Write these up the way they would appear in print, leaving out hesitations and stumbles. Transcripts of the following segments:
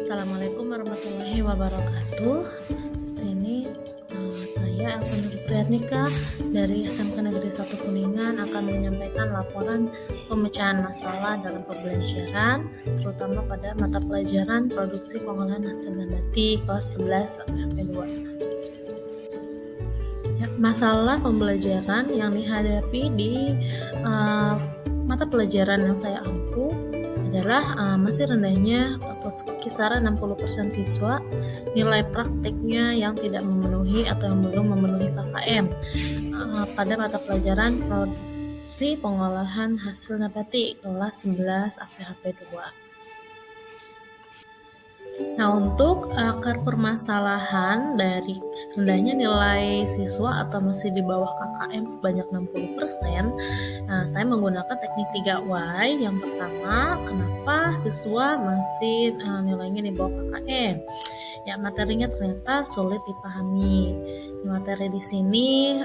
Assalamualaikum warahmatullahi wabarakatuh. Di sini saya akan Nur Priyanika dari SMK Negeri 1 Kuningan akan menyampaikan laporan pemecahan masalah dalam pembelajaran, terutama pada mata pelajaran produksi pengolahan hasil nabati kelas 11 sampai 2. Masalah pembelajaran yang dihadapi di mata pelajaran yang saya ampu adalah masih rendahnya atau kisaran 60% siswa nilai prakteknya yang tidak memenuhi atau yang belum memenuhi KKM pada mata pelajaran produksi pengolahan hasil nabati kelas 11 APHP 2. Nah, untuk akar permasalahan dari rendahnya nilai siswa atau masih di bawah KKM sebanyak 60%, saya menggunakan teknik 3Y. Yang pertama, kenapa siswa masih nilainya di bawah KKM? Ya, materinya ternyata sulit dipahami. Materi di sini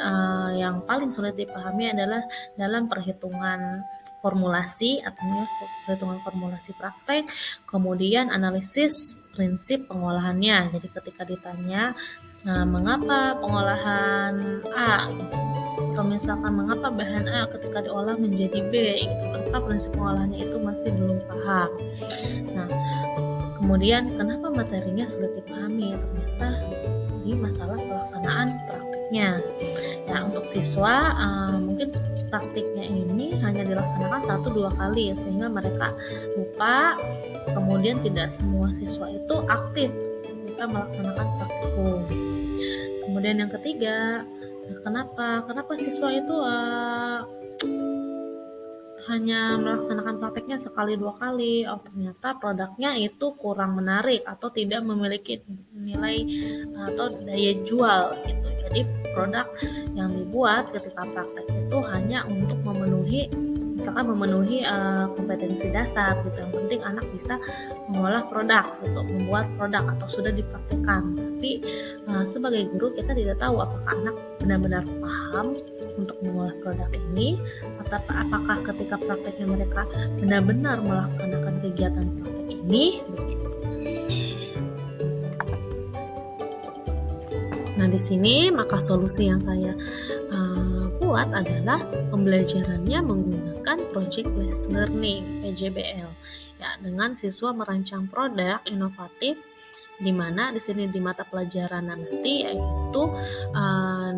yang paling sulit dipahami adalah dalam perhitungan formulasi atau perhitungan formulasi praktek, kemudian analisis prinsip pengolahannya. Jadi ketika ditanya mengapa pengolahan A, atau misalkan mengapa bahan A ketika diolah menjadi B, kenapa prinsip pengolahannya itu masih belum paham. Nah, kemudian kenapa materinya sulit dipahami? Ternyata ini masalah pelaksanaan praktiknya. Nah, untuk siswa mungkin praktiknya ini hanya dilaksanakan 1-2 kali sehingga mereka lupa. Kemudian tidak semua siswa itu aktif ketika melaksanakan praktikum. Kemudian yang ketiga, kenapa siswa itu hanya melaksanakan prakteknya 1-2 kali? Ternyata produknya itu kurang menarik atau tidak memiliki nilai atau daya jual gitu. Jadi produk yang dibuat ketika praktek itu hanya untuk memenuhi kompetensi dasar gitu. Yang penting anak bisa mengolah produk gitu, membuat produk atau sudah dipraktekkan. Tapi sebagai guru kita tidak tahu apakah anak benar-benar paham untuk mengolah produk ini, atau apakah ketika prakteknya mereka benar-benar melaksanakan kegiatan praktek ini begitu. Nah, di sini maka solusi yang saya buat adalah pembelajarannya menggunakan Project Based Learning (PJBL). Ya, dengan siswa merancang produk inovatif di mana di sini di mata pelajaran nanti yaitu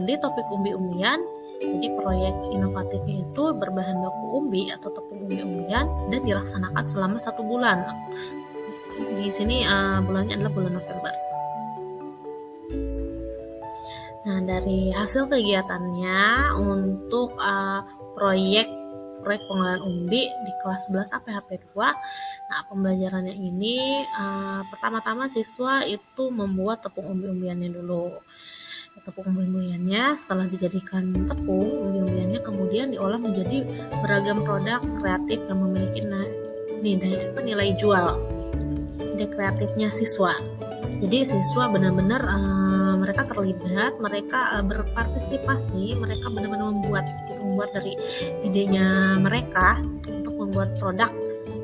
di topik umbi-umbian. Jadi proyek inovatifnya itu berbahan baku umbi atau tepung umbi-umbian dan dilaksanakan selama 1 bulan. Di sini bulannya adalah bulan November. Nah, dari hasil kegiatannya untuk proyek pengolahan umbi di kelas 11 APHP 2, nah pembelajarannya ini pertama-tama siswa itu membuat tepung umbi-umbiannya dulu. Tepung umbi-umbiannya setelah dijadikan tepung umbi-umbiannya kemudian diolah menjadi beragam produk kreatif yang memiliki nilai jual. Ide kreatifnya siswa. Jadi siswa benar-benar mereka terlibat, mereka berpartisipasi, mereka benar-benar membuat dari idenya mereka untuk membuat produk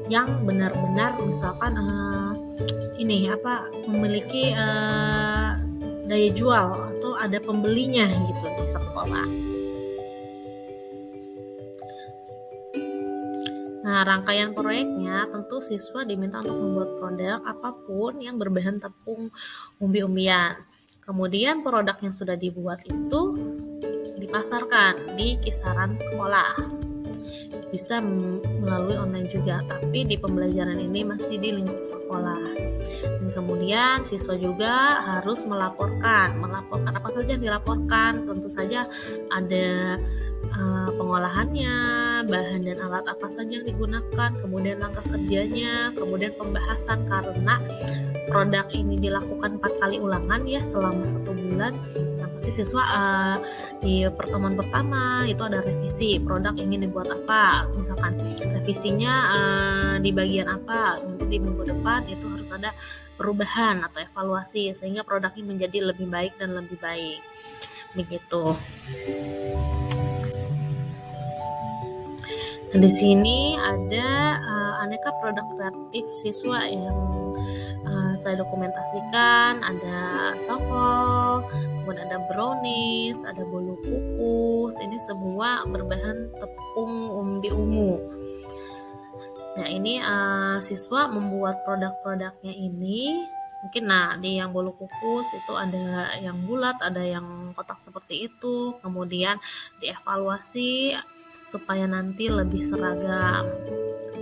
yang benar-benar misalkan memiliki daya jual atau ada pembelinya gitu di sekolah. Nah, rangkaian proyeknya tentu siswa diminta untuk membuat produk apapun yang berbahan tepung umbi-umbian. Kemudian produk yang sudah dibuat itu dipasarkan di kisaran sekolah. Bisa melalui online juga, tapi di pembelajaran ini masih di lingkup sekolah. Dan kemudian siswa juga harus melaporkan apa saja yang dilaporkan. Tentu saja ada pengolahannya, bahan dan alat apa saja yang digunakan, kemudian langkah kerjanya, kemudian pembahasan karena produk ini dilakukan 4 kali ulangan ya selama 1 bulan. Nah, pasti siswa di pertemuan pertama itu ada revisi produk ingin dibuat apa, misalkan revisinya di bagian apa, nanti di minggu depan itu harus ada perubahan atau evaluasi sehingga produknya menjadi lebih baik dan lebih baik begitu. Nah, di sini ada aneka produk kreatif siswa yang saya dokumentasikan ada sofol, kemudian ada brownies, ada bolu kukus. Ini semua berbahan tepung umbi ungu. Nah, ini siswa membuat produk-produknya ini mungkin di yang bolu kukus itu ada yang bulat, ada yang kotak seperti itu, kemudian dievaluasi supaya nanti lebih seragam.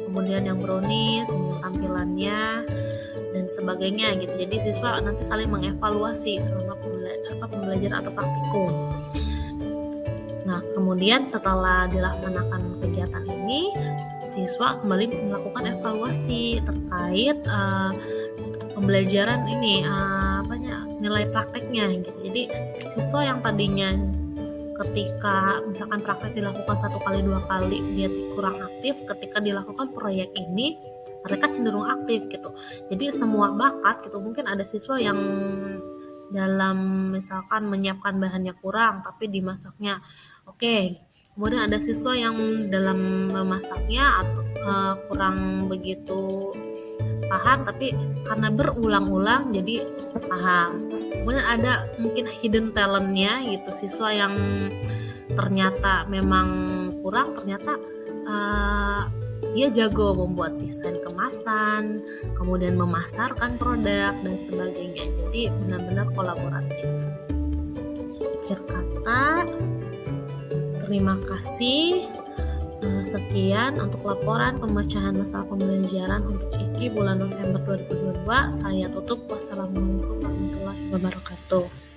Kemudian yang brownies, tampilannya dan sebagainya gitu. Jadi siswa nanti saling mengevaluasi selama pembelajaran atau praktikum. Nah, kemudian setelah dilaksanakan kegiatan ini, siswa kembali melakukan evaluasi terkait pembelajaran ini nilai prakteknya gitu. Jadi siswa yang tadinya ketika misalkan praktek dilakukan 1 kali 2 kali dia kurang aktif, ketika dilakukan proyek ini mereka cenderung aktif gitu. Jadi semua bakat gitu, mungkin ada siswa yang dalam misalkan menyiapkan bahannya kurang tapi dimasaknya oke. Kemudian ada siswa yang dalam memasaknya atau kurang begitu paham, tapi karena berulang-ulang jadi paham. Kemudian ada mungkin hidden talentnya gitu, siswa yang ternyata memang kurang, ternyata dia jago membuat desain kemasan, kemudian memasarkan produk dan sebagainya. Jadi benar-benar kolaboratif. Akhir kata, terima kasih. Sekian untuk laporan pemecahan masalah pembelajaran untuk IKI bulan November 2022. Saya tutup. Wassalamualaikum warahmatullahi wabarakatuh.